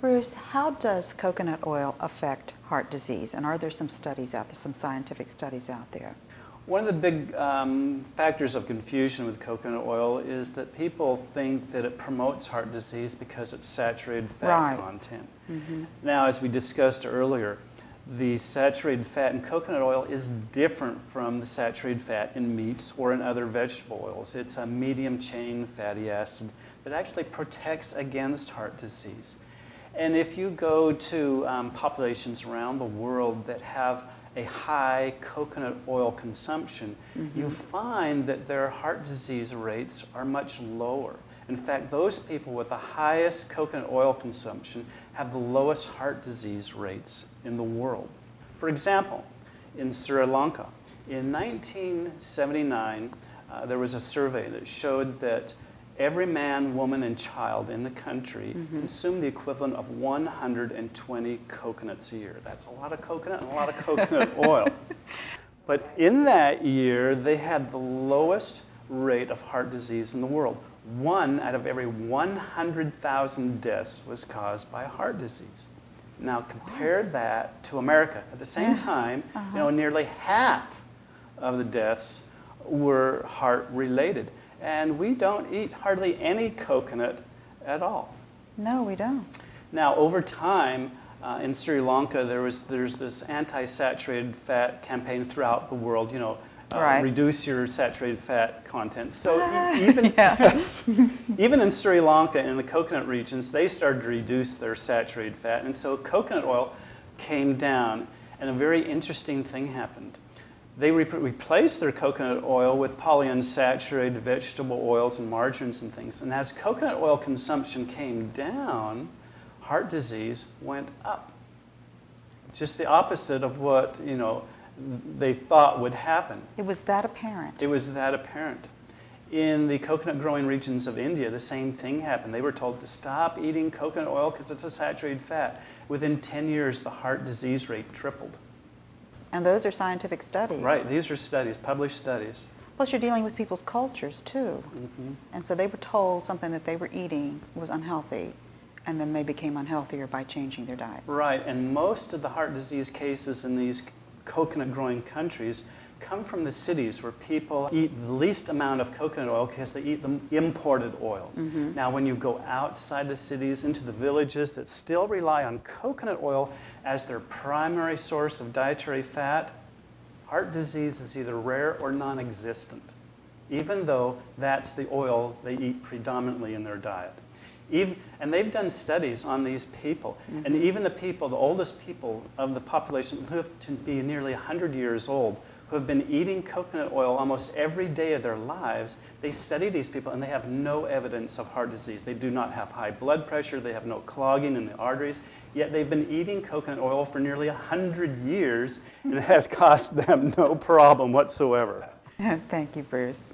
Bruce, how does coconut oil affect heart disease? And are there some studies out there, some scientific studies out there? One of the big factors of confusion with coconut oil is that people think that it promotes heart disease because it's saturated fat content. Now, as we discussed earlier, the saturated fat in coconut oil is different from the saturated fat in meats or in other vegetable oils. It's a medium chain fatty acid that actually protects against heart disease. And if you go to populations around the world that have a high coconut oil consumption, you find that their heart disease rates are much lower. In fact, those people with the highest coconut oil consumption have the lowest heart disease rates in the world. For example, in Sri Lanka, in 1979, there was a survey that showed that every man, woman, and child in the country consumed the equivalent of 120 coconuts a year. That's a lot of coconut and a lot of coconut oil. But in that year, they had the lowest rate of heart disease in the world. 1 out of every 100,000 deaths was caused by heart disease. Now compare that to America. At the same time, nearly half of the deaths were heart-related. And we don't eat hardly any coconut at all. No, we don't. Now, over time, in Sri Lanka, there's this anti-saturated fat campaign throughout the world, reduce your saturated fat content. So even in Sri Lanka, in the coconut regions, they started to reduce their saturated fat. And so coconut oil came down, and a very interesting thing happened. They replaced their coconut oil with polyunsaturated vegetable oils and margarines and things. And as coconut oil consumption came down, heart disease went up. Just the opposite of what, they thought would happen. It was that apparent. It was that apparent. In the coconut growing regions of India, the same thing happened. They were told to stop eating coconut oil because it's a saturated fat. Within 10 years, the heart disease rate tripled. And those are scientific studies. Right, these are studies, published studies. Plus you're dealing with people's cultures too. And so they were told something that they were eating was unhealthy, and then they became unhealthier by changing their diet. Right, and most of the heart disease cases in these coconut growing countries come from the cities where people eat the least amount of coconut oil because they eat the imported oils. Now when you go outside the cities into the villages that still rely on coconut oil as their primary source of dietary fat, heart disease is either rare or non-existent, even though that's the oil they eat predominantly in their diet. And they've done studies on these people, and even the people, the oldest people of the population, live to be nearly 100 years old, who have been eating coconut oil almost every day of their lives. They study these people and they have no evidence of heart disease. They do not have high blood pressure, they have no clogging in the arteries, yet they've been eating coconut oil for nearly 100 years and it has caused them no problem whatsoever. Thank you, Bruce.